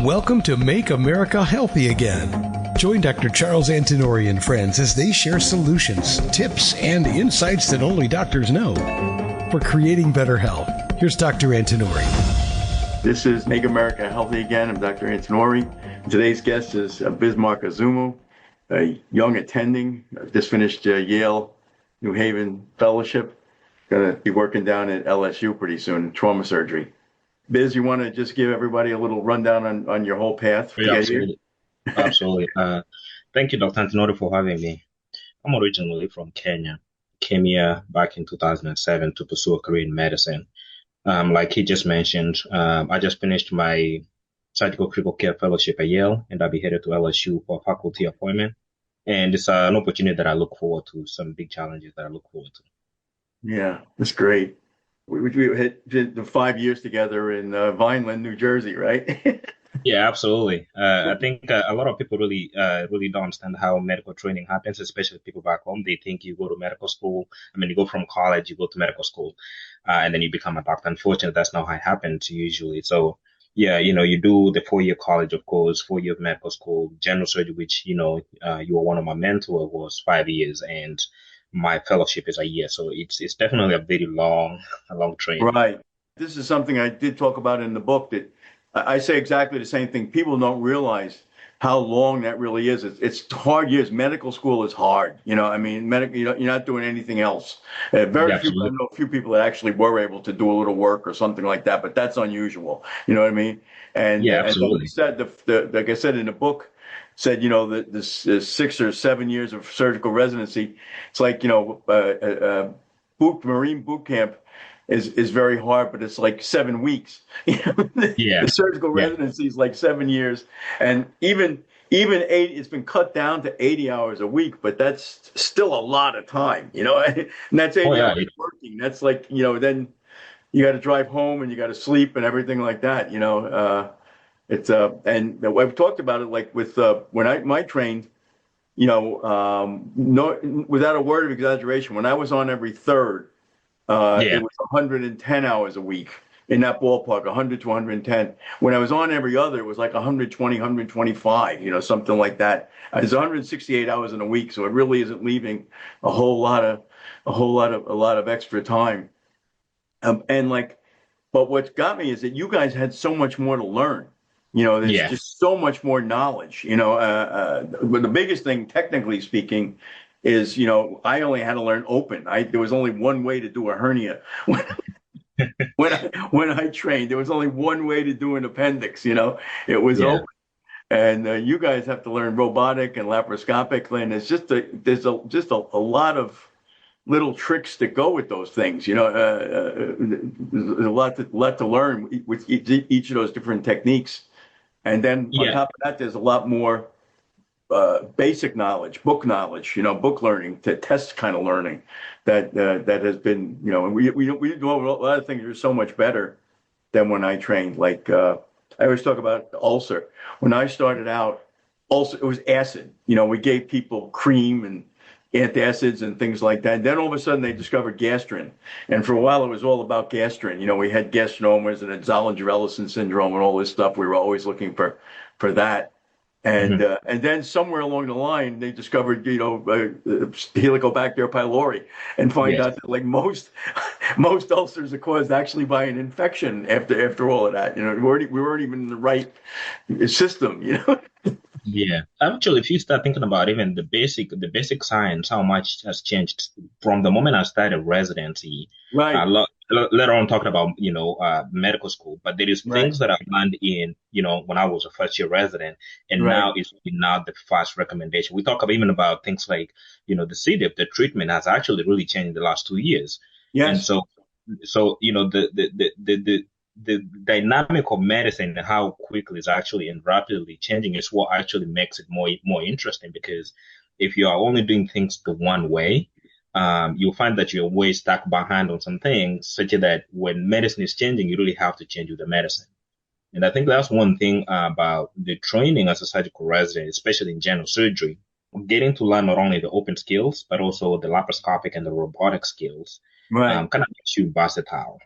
Welcome to Make America Healthy Again. Join Dr. Charles Antinori and friends as they share solutions, tips, and insights that only doctors know for creating better health. Here's Dr. Antinori. This is Make America Healthy Again. I'm Dr. Antinori. Today's guest is Bismarck Azumu, a young attending, just finished Yale New Haven Fellowship. Going to be working down at LSU pretty soon, trauma surgery. Biz, you want to just give everybody a little rundown on your whole path? Yeah, absolutely. Absolutely. Thank you, Dr. Antinori, for having me. I'm originally from Kenya. Came here back in 2007 to pursue a career in medicine. Like he just mentioned, I just finished my surgical critical care fellowship at Yale, and I'll be headed to LSU for a faculty appointment. And it's an opportunity that I look forward to, some big challenges that I look forward to. Yeah, that's great. We did the 5 years together in Vineland, New Jersey, right? Yeah, absolutely. I think a lot of people really don't understand how medical training happens, especially people back home. They think you go to medical school. I mean, you go from college, you go to medical school, and then you become a doctor. Unfortunately, that's not how it happens usually. So, yeah, you do the 4-year college, of course, 4 year of medical school, general surgery, which, you were one of my mentors, was 5 years, and my fellowship is a year. So it's definitely a very long training. Right. This is something I did talk about in the book, that I say exactly the same thing. People don't realize how long that really is. It's hard years. Medical school is hard. I mean, you're not doing anything else. I know a few people that actually were able to do a little work or something like that, but that's unusual. You know what I mean? And yeah, absolutely. And like I said in the book, said, that this 6 or 7 years of surgical residency, it's like, Marine boot camp is very hard, but it's like 7 weeks. The surgical residency is like 7 years. And even 8, it's been cut down to 80 hours a week, but that's still a lot of time, and that's 80 hours working. That's like, then you got to drive home and you got to sleep and everything like that, It's and I've talked about it, like with when I trained, no, without a word of exaggeration, when I was on every third, it was 110 hours a week, in that ballpark, 100 to 110. When I was on every other, it was like 120, 125, something like that. It's 168 hours in a week, so it really isn't leaving a lot of extra time. But what got me is that you guys had so much more to learn. There's just so much more knowledge, but the biggest thing, technically speaking, is, I only had to learn open. There was only one way to do a hernia. When I trained, there was only one way to do an appendix, it was open. And you guys have to learn robotic and laparoscopic, and it's there's a lot of little tricks that go with those things, there's a lot to learn with each of those different techniques. And then on top of that, there's a lot more basic knowledge, book knowledge, book learning, to test kind of learning that has been, and we do a lot of things that are so much better than when I trained. Like I always talk about the ulcer. When I started out, ulcer, it was acid. We gave people cream and antacids and things like that. And then all of a sudden they discovered gastrin. And for a while it was all about gastrin. We had gastrinomas and Zollinger-Ellison syndrome and all this stuff. We were always looking for that. And then somewhere along the line they discovered, Helicobacter pylori, and find out that like most ulcers are caused actually by an infection after all of that. We weren't even in the right system, Yeah, actually, if you start thinking about even the basic science, how much has changed from the moment I started residency. Right. Later on, talking about medical school, but there is things that I've learned in when I was a first year resident, and now it's now the fast recommendation. We talk about things like the CDIP, the treatment has actually really changed in the last 2 years. Yes. And so the dynamic of medicine and how quickly it's actually and rapidly changing is what actually makes it more interesting, because if you are only doing things the one way, you'll find that you're way stuck behind on some things, such that when medicine is changing, you really have to change with the medicine. And I think that's one thing about the training as a surgical resident, especially in general surgery, getting to learn not only the open skills, but also the laparoscopic and the robotic skills, kind of makes you versatile.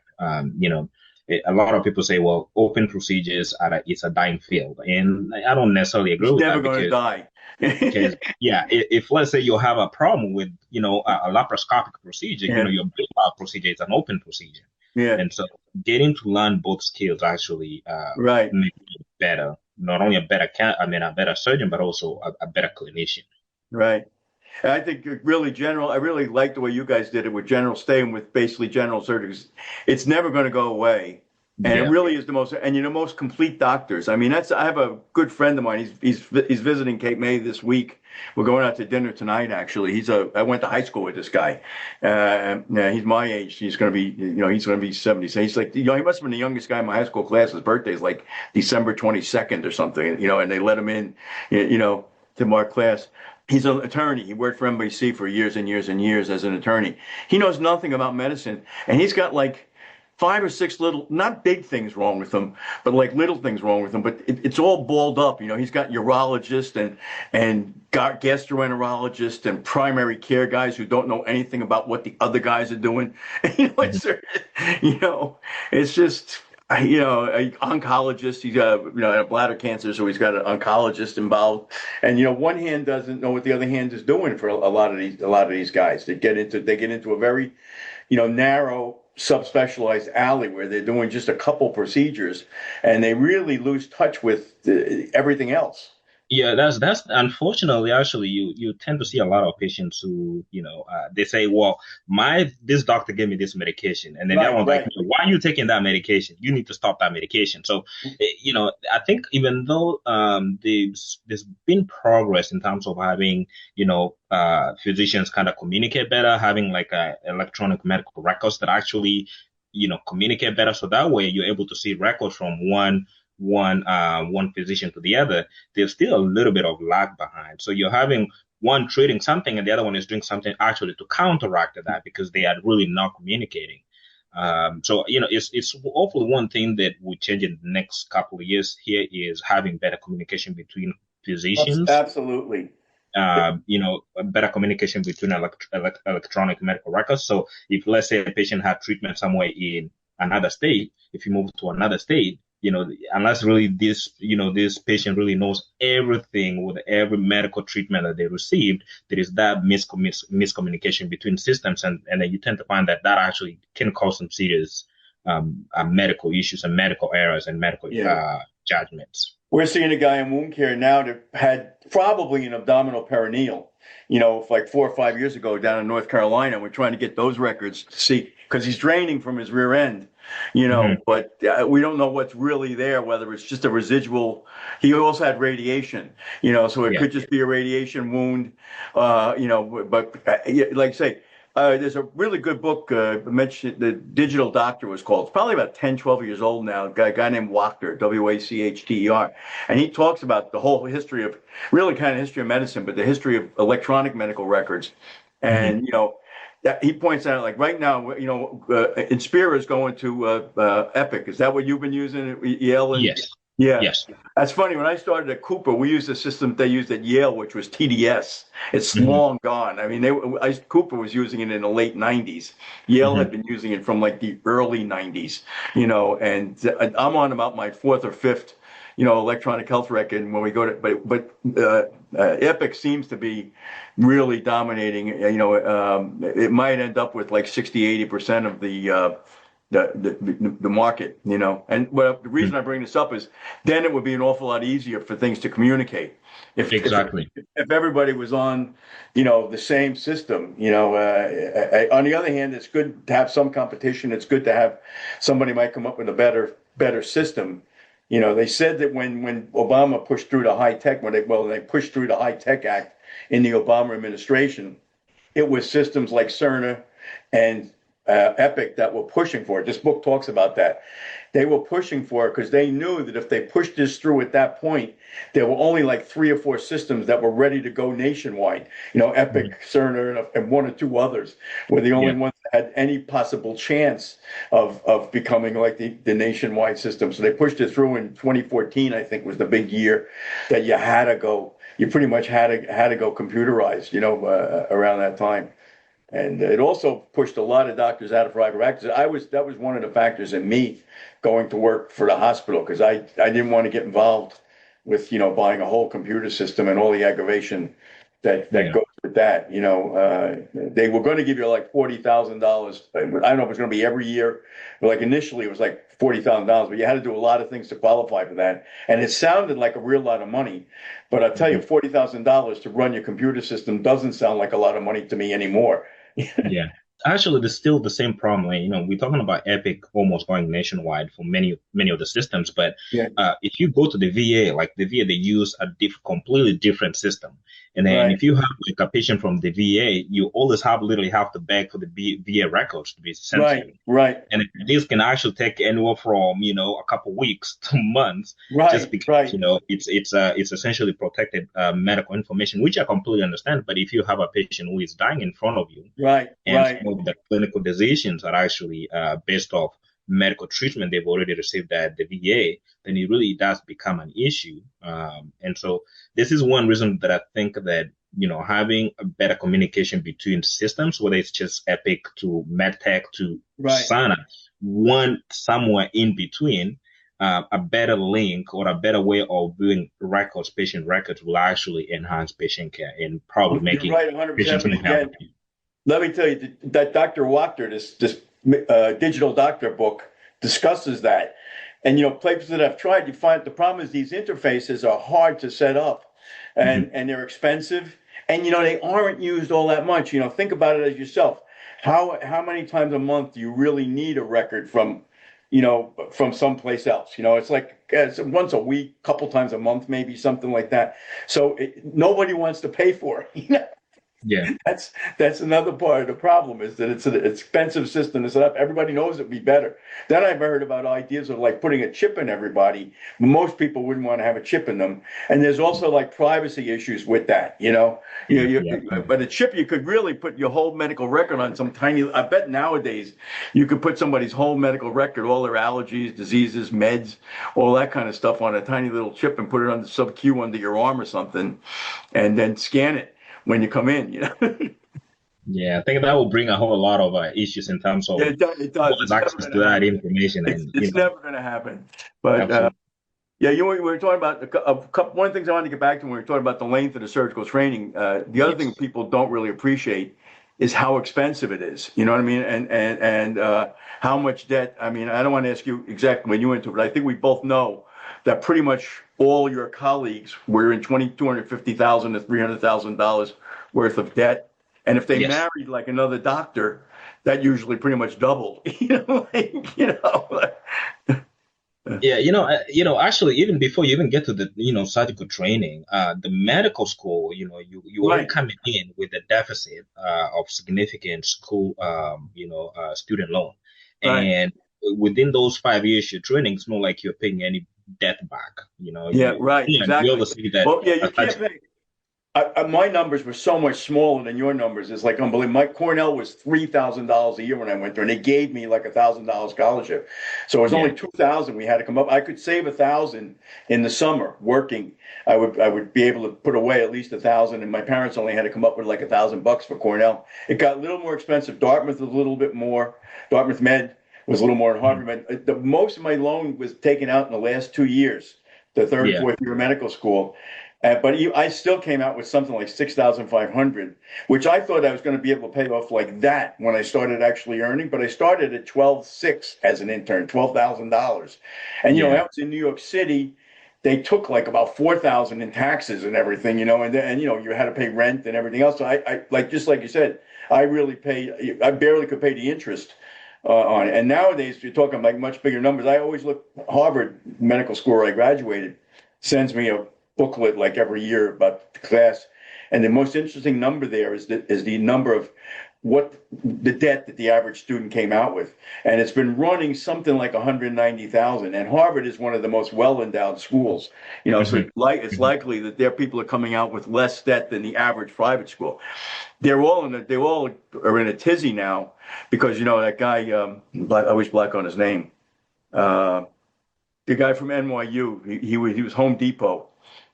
a lot of people say, well, open procedures it's a dying field, and I don't necessarily agree It's with never that going to die. because yeah, if let's say you have a problem with a laparoscopic procedure, Yeah, your Bismarck procedure is an open procedure, yeah, and so getting to learn both skills actually right. makes you better, not only a better a better surgeon, but also a better clinician. Right. And I think really general, I really like the way you guys did it with general, staying with basically general surgery. It's never going to go away. And it Yeah. really is the most, and most complete doctors. I mean, I have a good friend of mine. He's visiting Cape May this week. We're going out to dinner tonight, actually. I went to high school with this guy. Yeah, he's my age. He's going to be, he's going to be 70. So he's like, he must have been the youngest guy in my high school class. His birthday is like December 22nd or something, and they let him in, to my class. He's an attorney. He worked for NBC for years and years and years as an attorney. He knows nothing about medicine, and he's got like 5 or 6 little, not big things wrong with him, but like little things wrong with him. But it's all balled up. He's got urologists and gastroenterologists and primary care guys who don't know anything about what the other guys are doing. It's just. An oncologist, he's got, a bladder cancer, so he's got an oncologist involved. And, one hand doesn't know what the other hand is doing for a lot of these guys. They get into a very, narrow subspecialized alley where they're doing just a couple procedures and they really lose touch with everything else. Yeah, that's unfortunately actually you tend to see a lot of patients who they say, well, this doctor gave me this medication, and then that one's like, why are you taking that medication? You need to stop that medication. So I think even though there's been progress in terms of having physicians kind of communicate better, having like electronic medical records that actually communicate better, so that way you're able to see records from one physician to the other, there's still a little bit of lag behind. So you're having one treating something and the other one is doing something actually to counteract that because they are really not communicating. So it's hopefully one thing that will change in the next couple of years here is having better communication between physicians. Absolutely. Better communication between electronic medical records. So if let's say a patient had treatment somewhere in another state, if you move to another state, unless really this patient really knows everything with every medical treatment that they received, there is that miscommunication between systems, and then you tend to find that actually can cause some serious medical issues and medical errors and medical judgments. We're seeing a guy in wound care now that had probably an abdominal perineal, like 4 or 5 years ago down in North Carolina. We're trying to get those records to see, because he's draining from his rear end, but we don't know what's really there, whether it's just a residual. He also had radiation, so it could just be a radiation wound, but like I say, there's a really good book mentioned, The Digital Doctor was called. It's probably about 10, 12 years old now. A guy named Wachter, Wachter. And he talks about the whole history of, really kind of history of medicine, but the history of electronic medical records. And, he points out, like right now, Inspira is going to Epic. Is that what you've been using at Yale? Yes. Yeah. Yes. That's funny. When I started at Cooper, we used a system they used at Yale, which was TDS. It's long gone. I mean, Cooper was using it in the late 90s. Yale had been using it from like the early 90s, and I'm on about my 4th or 5th, electronic health record. And when we go to, but Epic seems to be really dominating. It might end up with like 60-80% of the market, and the reason I bring this up is then it would be an awful lot easier for things to communicate. If everybody was on, the same system, on the other hand, it's good to have some competition. It's good to have somebody might come up with a better system. They said that when Obama pushed through the high-tech, when they pushed through the High-Tech Act in the Obama administration, it was systems like Cerner and Epic that were pushing for it. This book talks about that. They were pushing for it because they knew that if they pushed this through at that point, there were only like 3 or 4 systems that were ready to go nationwide. Epic, Cerner, and 1 or 2 others were the only ones that had any possible chance of becoming like the nationwide system. So they pushed it through in 2014, I think, was the big year that you had to go. You pretty much had to go computerized, around that time. And it also pushed a lot of doctors out of private practice. That was one of the factors in me going to work for the hospital because I didn't want to get involved with, buying a whole computer system and all the aggravation that goes with that. They were going to give you like $40,000. I don't know if it was going to be every year, but like initially it was like $40,000, but you had to do a lot of things to qualify for that. And it sounded like a real lot of money, but I'll tell you, $40,000 to run your computer system doesn't sound like a lot of money to me anymore. Yeah. Actually, there's still the same problem. We're talking about Epic almost going nationwide for many of the systems. But Yeah. If you go to the VA, like the VA, they use a completely different system. And then if you have like a patient from the VA, you always literally have to beg for the VA records to be sent to you. Right. And this can actually take anywhere from, a couple weeks to months, just because, it's essentially protected medical information, which I completely understand. But if you have a patient who is dying in front of you, some of the clinical decisions are actually based off medical treatment they've already received at the VA, then it really does become an issue. And so this is one reason that I think that, having a better communication between systems, whether it's just Epic to MedTech to Sana, one somewhere in between, a better link or a better way of doing patient records will actually enhance patient care and probably making patients more healthy. Let me tell you that Dr. Wachter, this digital doctor book discusses that. And, places that I've tried, you find the problem is these interfaces are hard to set up and they're expensive. And, they aren't used all that much. Think about it as yourself. How many times a month do you really need a record from someplace else? It's like once a week, couple times a month, maybe something like that. So nobody wants to pay for it. Yeah, that's another part of the problem is that it's an expensive system to set up. Everybody knows it'd be better. Then I've heard about ideas of like putting a chip in everybody. Most people wouldn't want to have a chip in them, and there's also like privacy issues with that. But a chip, you could really put your whole medical record on some tiny. I bet nowadays you could put somebody's whole medical record, all their allergies, diseases, meds, all that kind of stuff on a tiny little chip and put it on the sub-Q under your arm or something, and then scan it when you come in, Yeah, I think that will bring a whole lot of issues in terms of it does. access to that information. It's never going to happen. But we were talking about one of the things I wanted to get back to when we were talking about the length of the surgical training. The other thing people don't really appreciate is how expensive it is. You know what I mean? And how much debt. I mean, I don't want to ask you exactly when you went into it, but I think we both know that pretty much all your colleagues were in $250,000 to $300,000 worth of debt, and if they married like another doctor, that usually pretty much doubled. Actually, even before you even get to the surgical training, the medical school, you already coming in with a deficit of significant school, student loan, and within those 5 years you're training, it's not like you're paying any debt back, exactly. You can't pay. My numbers were so much smaller than your numbers. It's like unbelievable. My Cornell was $3,000 a year when I went there, and they gave me like $1,000 scholarship. So it was only $2,000 we had to come up. I could save $1,000 in the summer working. I would be able to put away at least $1,000, and my parents only had to come up with like $1,000 for Cornell. It got a little more expensive. Dartmouth was a little bit more. Dartmouth Med was a little more than Harvard Med. The most of my loan was taken out in the last 2 years, the third and fourth year of medical school. But I still came out with something like $6,500, which I thought I was going to be able to pay off like that when I started actually earning. But I started at $12,600 as an intern, $12,000. And, I was in New York City. They took like about $4,000 in taxes and everything, and you had to pay rent and everything else. So I like, just like you said, I barely could pay the interest on it. And nowadays, you're talking like much bigger numbers. I always look, Harvard Medical School where I graduated sends me a booklet like every year about the class, and the most interesting number there is the number of what the debt that the average student came out with, and it's been running something like $190,000. And Harvard is one of the most well-endowed schools, so it's likely that their people are coming out with less debt than the average private school. They all are in a tizzy now because that guy, I always black on his name, the guy from NYU, he was Home Depot.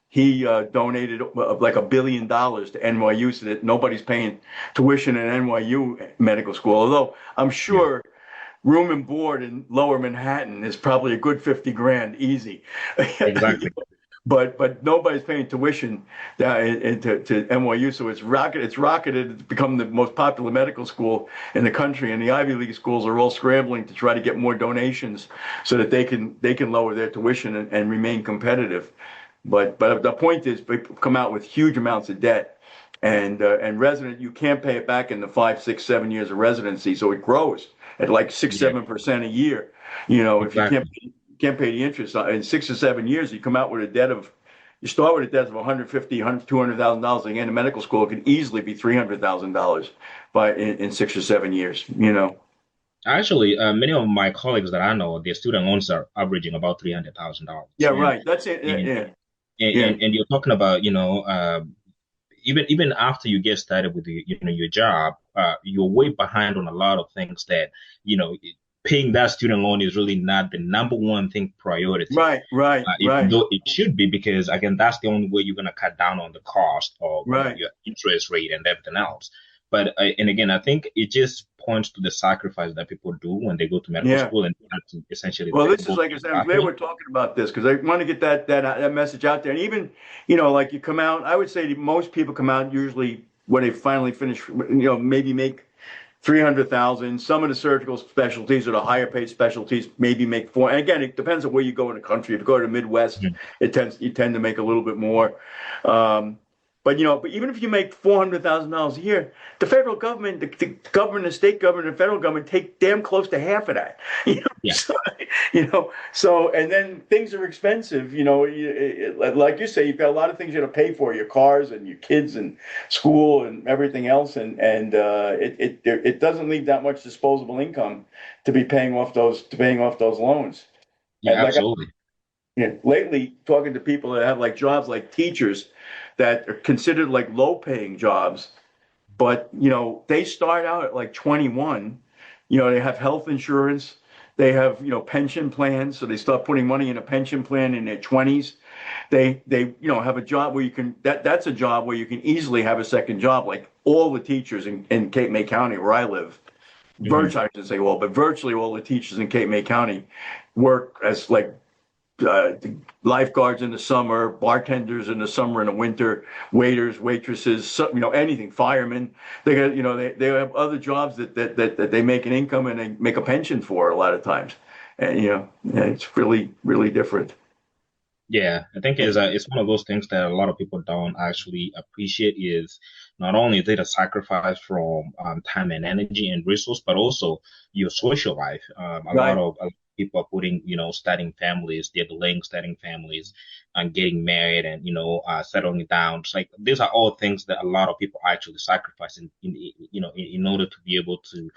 He donated like $1 billion to NYU so that nobody's paying tuition in NYU medical school. Although I'm sure room and board in Lower Manhattan is probably a good 50 grand easy. Exactly. But nobody's paying tuition to NYU, so it's rocketed to become the most popular medical school in the country, and the Ivy League schools are all scrambling to try to get more donations so that they can lower their tuition and remain competitive. But the point is, people come out with huge amounts of debt, and you can't pay it back in the 5, 6, 7 years of residency, so it grows at like 6, 7% a year. If you can't pay the interest in 6 or 7 years, you come out with a debt of, you start with a debt of $150,000, $200,000. Again, in medical school, it could easily be $300,000 in 6 or 7 years. Actually, many of my colleagues that I know, their student loans are averaging about $300,000. Yeah, right. That's it. And you're talking about, even after you get started with your job, you're way behind on a lot of things that, paying that student loan is really not the number one thing priority. Right. Even though it should be, because again, that's the only way you're going to cut down on the cost of your interest rate and everything else. But and again, I think it just points to the sacrifice that people do when they go to medical school, and that's essentially. Well, this is like I said, I'm glad we're talking about this because I want to get that message out there. And even like you come out, I would say that most people come out usually when they finally finish, maybe make 300,000. Some of the surgical specialties or the higher paid specialties maybe make 4. And again, it depends on where you go in the country. If you go to the Midwest, you tend to make a little bit more. But even if you make $400,000 a year, the federal government, the government, the state government, the federal government take damn close to half of that. So and then things are expensive. Like you say, you've got a lot of things you got to pay for: your cars and your kids and school and everything else. And it doesn't leave that much disposable income to be paying off those loans. Yeah, absolutely. Lately, talking to people that have like jobs like teachers that are considered like low-paying jobs, but they start out at like 21. They have health insurance, they have pension plans, so they start putting money in a pension plan in their 20s. They have a job where you can that's a job where you can easily have a second job. Like all the teachers in Cape May County where I live, virtually, I shouldn't say all, but virtually all the teachers in Cape May County work as like lifeguards in the summer, bartenders in the summer and the winter, waiters, waitresses, anything, firemen. They got, they have other jobs that they make an income and they make a pension for a lot of times. And, it's really, really different. Yeah, I think it's one of those things that a lot of people don't actually appreciate is not only is it a sacrifice from time and energy and resource, but also your social life. A lot of people are putting, starting families, they're delaying starting families and getting married and, settling down. It's like these are all things that a lot of people actually sacrifice in order to be able to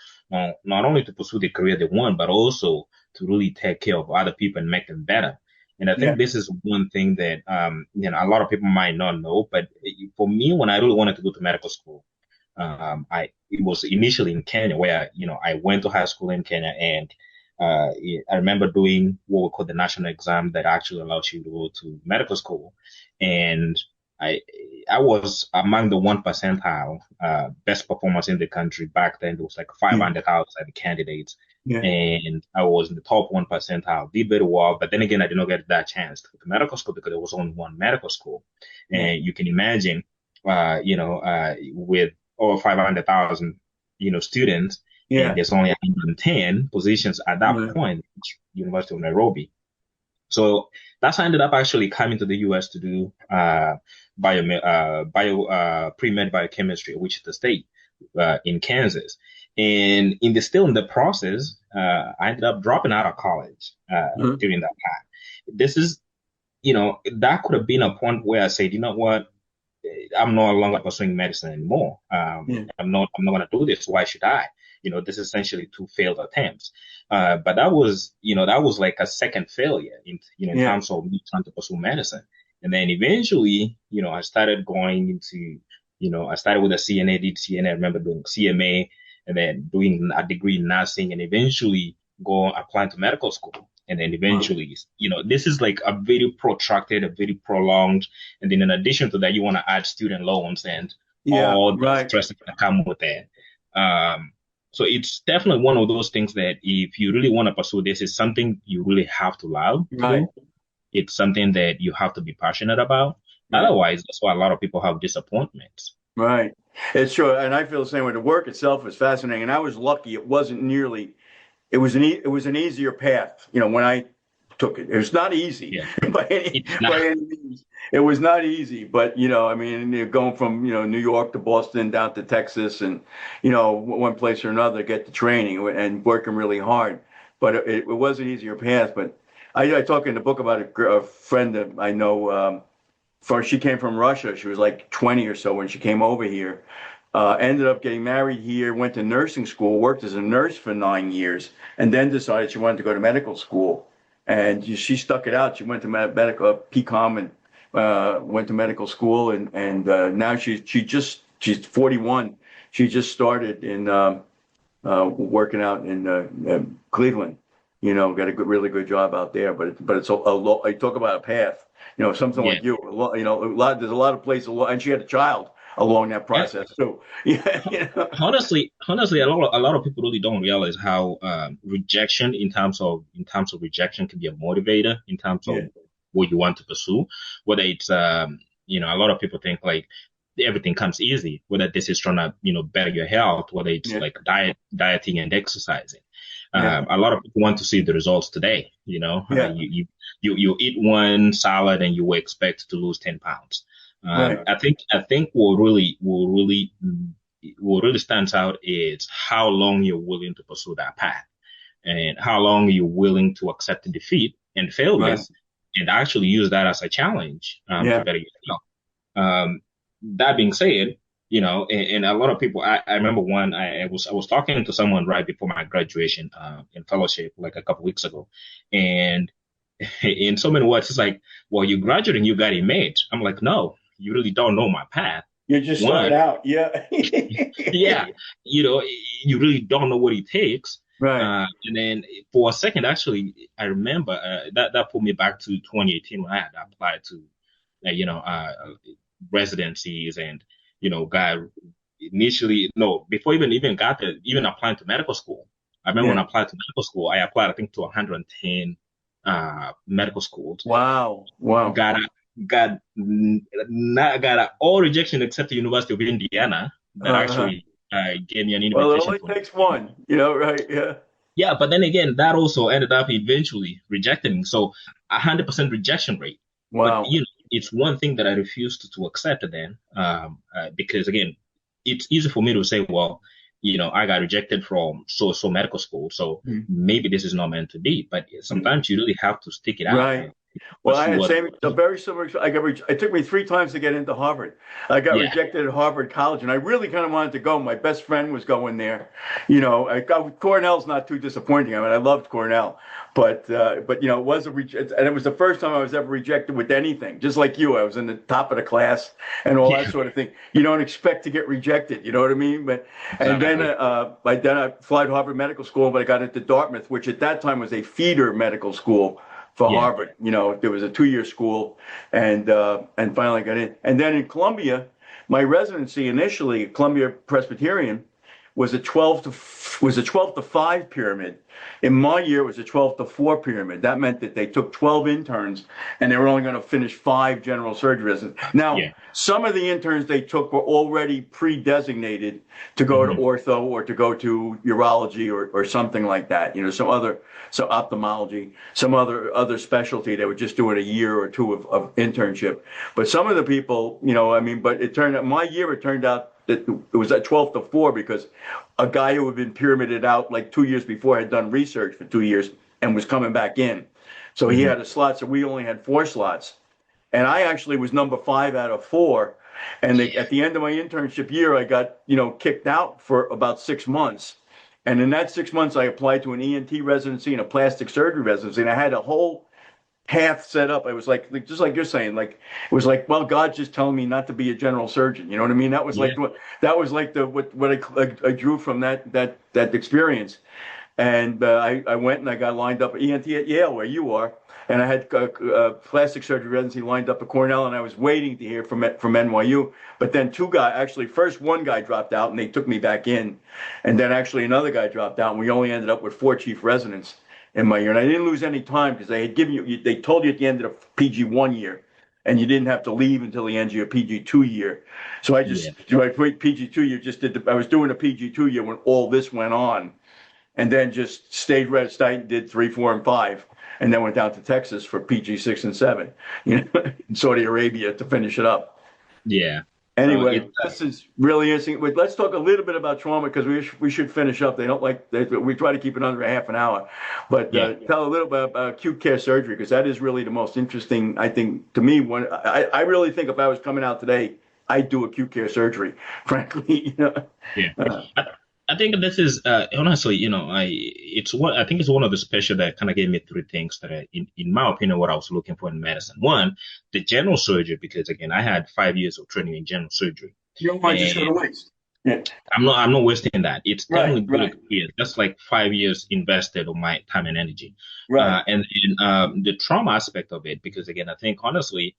not only to pursue the career they want, but also to really take care of other people and make them better. And I think this is one thing that, a lot of people might not know, but for me, when I really wanted to go to medical school, it was initially in Kenya where, I went to high school in Kenya and, I remember doing what we call the national exam that actually allows you to go to medical school. And I was among the 1 percentile, best performers in the country back then. There was like 500,000 candidates. Yeah. And I was in the top 1 percentile, did very well. But then again, I did not get that chance to go to medical school because there was only one medical school. And you can imagine, with over 500,000, students, and there's only 110 positions at that point, University of Nairobi. So that's how I ended up actually coming to the US to do pre-med biochemistry, which is the state in Kansas. And still in the process, I ended up dropping out of college during that time. This is, that could have been a point where I said, you know what, I'm no longer pursuing medicine anymore. I'm not going to do this. Why should I? This is essentially 2 failed attempts. But that was like a second failure in terms of me trying to pursue medicine. And then eventually, I started going into, I started with a CNA, did CNA, I remember doing CMA and then doing a degree in nursing and eventually applying to medical school. And then eventually, this is like a very protracted, a very prolonged. And then in addition to that, you want to add student loans and all the stress that come with that. So it's definitely one of those things that if you really want to pursue this, it's something you really have to love to Right. do. It's something that you have to be passionate about. Yeah. Otherwise, that's why a lot of people have disappointments. Right. It's true. And I feel the same way. The work itself is fascinating. And I was lucky. It wasn't nearly, it was an easier path, when I took it. It was not easy Yeah, by it's not. any means. It was not easy, but I mean, you're going from New York to Boston down to Texas, and one place or another, get the training and working really hard. But it was an easier path. But I talk in the book about a friend that I know. She came from Russia. She was like 20 or so when she came over here. Ended up getting married here, went to nursing school, worked as a nurse for 9 years, and then decided she wanted to go to medical school. And she stuck it out. She went to medical PCOM and went to medical school, and now she's 41. She just started in working out in Cleveland. Got a really good job out there. But it's I talk about a path. Something Yeah. like you. There's a lot of places, and she had a child along that process too. Yeah. Honestly, a lot of people really don't realize how rejection in terms of rejection can be a motivator in terms of Yeah. what you want to pursue. Whether it's a lot of people think like everything comes easy. Whether this is trying to better your health, whether it's Yeah. like dieting and exercising. Yeah. A lot of people want to see the results today. Yeah. You eat one salad and you expect to lose 10 pounds. Right. I think what really stands out is how long you're willing to pursue that path, and how long you're willing to accept defeat and failures, and actually use that as a challenge Yeah. to better yourself. That being said, and a lot of people, I remember I was talking to someone right before my graduation in fellowship like a couple weeks ago, and in so many words, it's like, well, you graduated and you got a mate. I'm like, no, you really don't know my path. You just started out. Yeah. Yeah, you really don't know what it takes. Right. And then for a second, actually, I remember that put me back to 2018 when I had applied to, residencies and, got initially, no, before even got there, even applying to medical school. I remember when I applied to medical school, I applied, I think, to 110 medical schools. Wow. Got all rejection except the University of Indiana that actually gave me an invitation. Well, it only takes one, right? Yeah. Yeah, but then again, that also ended up eventually rejecting me. So 100% rejection rate. Wow. But it's one thing that I refused to accept then, because again, it's easy for me to say, well, I got rejected from so medical school, so maybe this is not meant to be. But sometimes you really have to stick it out. Right. Well, I had a very similar. It took me 3 times to get into Harvard. I got rejected at Harvard College, and I really kind of wanted to go. My best friend was going there. Cornell's not too disappointing. I mean, I loved Cornell, but it was and it was the first time I was ever rejected with anything. Just like you, I was in the top of the class and all that sort of thing. You don't expect to get rejected. You know what I mean? But then I flew to Harvard Medical School, but I got into Dartmouth, which at that time was a feeder medical school for Harvard. There was a 2-year school, and finally got in. And then in Columbia, my residency initially at Columbia Presbyterian was a 12 to 5 pyramid. In my year, it was a 12 to 4 pyramid. That meant that they took 12 interns, and they were only going to finish 5 general surgery residents. Now, some of the interns they took were already pre-designated to go to ortho or to go to urology or something like that. Some ophthalmology, some other specialty. They were just doing a year or 2 of internship. But some of the people, but it turned out, my year, it turned out that it was at 12 to 4 because a guy who had been pyramided out like 2 years before had done research for 2 years and was coming back in. So he had a slot. So we only had 4 slots. And I actually was number 5 out of 4. And at the end of my internship year, I got, kicked out for about 6 months. And in that 6 months, I applied to an ENT residency and a plastic surgery residency. And I had a whole path set up. It was like just like you're saying, like it was like, well, God's just telling me not to be a general surgeon. You know what I mean? That was what I drew from that experience. And I went and I got lined up at ENT at Yale, where you are. and I had plastic surgery residency lined up at Cornell, and I was waiting to hear from NYU. But then first one guy dropped out, and they took me back in, and then actually another guy dropped out, and we only ended up with 4 chief residents in my year. And I didn't lose any time because they told you at the end of the PG 1 year, and you didn't have to leave until the end of your PG 2 year. So I PG 2 year, I was doing a PG 2 year when all this went on, and then just stayed red state, did 3, 4, and 5, and then went down to Texas for PG 6 and 7, in Saudi Arabia to finish it up. Yeah. Anyway, this is really interesting. Let's talk a little bit about trauma because we should finish up. We try to keep it under a half an hour, but tell a little bit about acute care surgery because that is really the most interesting, I think, to me. When I really think if I was coming out today, I'd do acute care surgery, frankly. Yeah. I think this is honestly, I think it's one of the special that kind of gave me 3 things that, in my opinion, what I was looking for in medicine. One, the general surgery, because again, I had 5 years of training in general surgery. You don't mind just going to waste. Yeah. I'm not wasting that. It's definitely good experience. That's like 5 years invested of my time and energy. Right. And the trauma aspect of it, because again, I think honestly,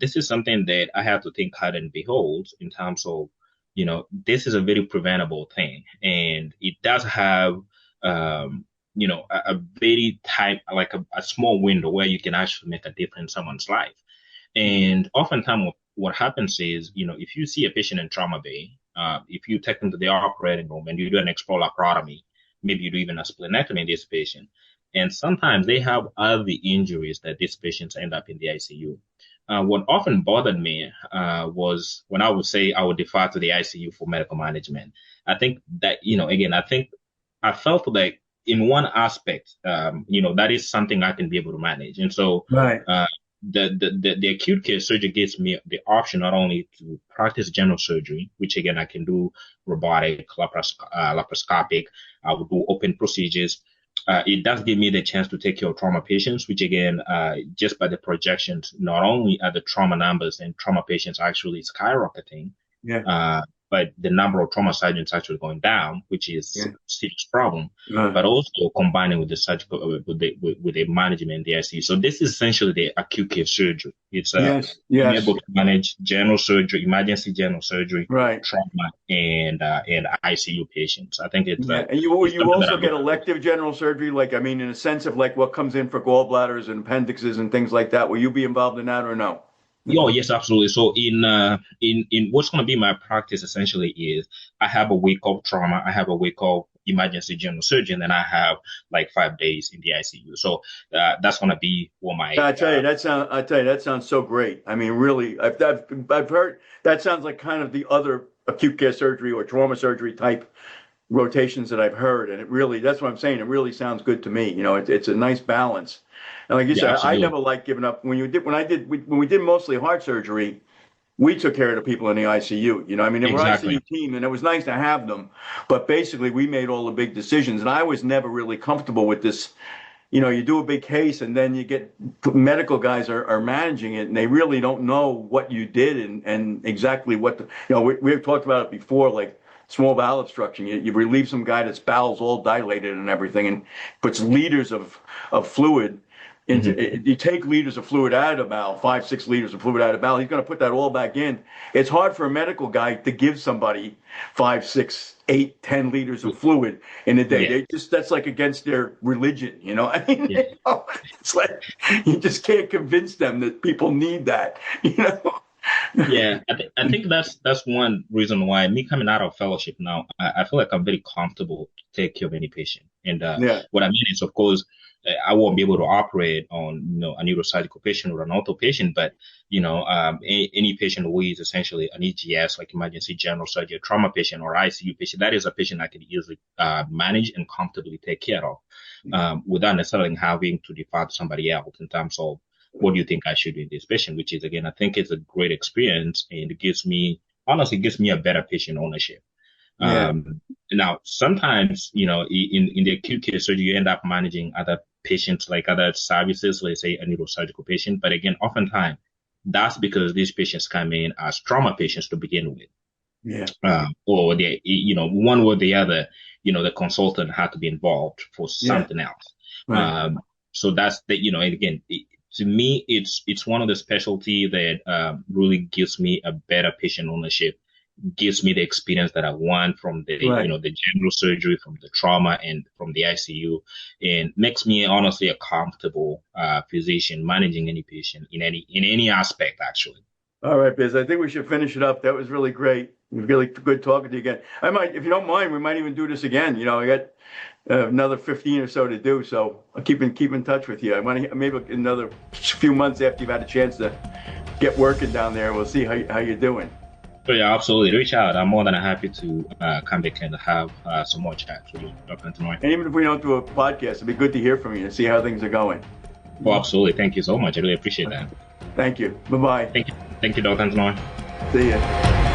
this is something that I have to think hard and behold in terms of, this is a very preventable thing, and it does have, a very tight, like a small window where you can actually make a difference in someone's life. And oftentimes what happens is, if you see a patient in trauma bay, if you take them to the operating room and you do an explore laparotomy, maybe you do even a splenectomy in this patient, and sometimes they have other injuries that these patients end up in the ICU. What often bothered me was when I would say I would defer to the ICU for medical management. I think that, again, I felt like in one aspect, that is something I can be able to manage. And so the acute care surgery gives me the option not only to practice general surgery, which again, I can do robotic, laparoscopic, I would do open procedures. It does give me the chance to take care of trauma patients, which again, just by the projections, not only are the trauma numbers and trauma patients actually skyrocketing, but the number of trauma surgeons actually going down, which is a serious problem, but also combining with the surgical, with the management, the ICU. So this is essentially the acute care surgery. It's being able to manage general surgery, emergency general surgery, trauma, and ICU patients. I think it's and you also get elective general surgery, in a sense of like what comes in for gallbladders and appendixes and things like that. Will you be involved in that or no? Oh, yes, absolutely. So in what's going to be my practice essentially is I have a week of trauma, I have a week of emergency general surgery, and then I have like 5 days in the ICU. So that's going to be what my. I tell you, that sounds so great. I mean, really, I've heard that sounds like kind of the other acute care surgery or trauma surgery type rotations that I've heard, and that's what I'm saying. It really sounds good to me. It's a nice balance. And like you said, absolutely. I never liked giving up. When we did mostly heart surgery, we took care of the people in the ICU. They were ICU team, and it was nice to have them. But basically, we made all the big decisions, and I was never really comfortable with this. You do a big case, and then you get medical guys are managing it, and they really don't know what you did and exactly what we've talked about it before, like small bowel obstruction. You relieve some guy that's bowels all dilated and everything, and puts liters of fluid. You take liters of fluid out of the bowel, 5, 6 liters of fluid out of the bowel. He's going to put that all back in. It's hard for a medical guy to give somebody 5, 6, 8, 10 liters of fluid in a day. That's like against their religion, It's like you just can't convince them that people need that, Yeah, I think that's one reason why me coming out of fellowship now, I feel like I'm very comfortable to take care of any patient. And what I mean is, of course, I won't be able to operate on a neurosurgical patient or an ortho patient, but any patient who is essentially an EGS, like emergency general surgery, a trauma patient or ICU patient, that is a patient I can easily manage and comfortably take care of without necessarily having to defer to somebody else in terms of what do you think I should do in this patient, which is, again, I think it's a great experience, and it gives me a better patient ownership. Now, sometimes, in the acute care surgery, you end up managing other patients, like other services, let's say a neurosurgical patient. But again, oftentimes, that's because these patients come in as trauma patients to begin with. Or they, one way or the other, the consultant had to be involved for something else. So that's the, and again, to me, it's one of the specialty that really gives me a better patient ownership, gives me the experience that I want from the, the general surgery, from the trauma, and from the ICU, and makes me honestly a comfortable physician managing any patient in any aspect, actually. All right, Biz, I think we should finish it up. That was really great. Really good talking to you again. I might, if you don't mind, we might even do this again. I got another 15 or so to do, so I'll keep in touch with you. I want to maybe another few months after you've had a chance to get working down there. We'll see how you're doing. So yeah, absolutely. Reach out. I'm more than happy to come back and have some more chats with you, Dr. Antinori. And even if we don't do a podcast, it'd be good to hear from you and see how things are going. Oh, absolutely. Thank you so much. I really appreciate that. Thank you. Bye-bye. Thank you. Thank you, Dr. Antinori. See ya.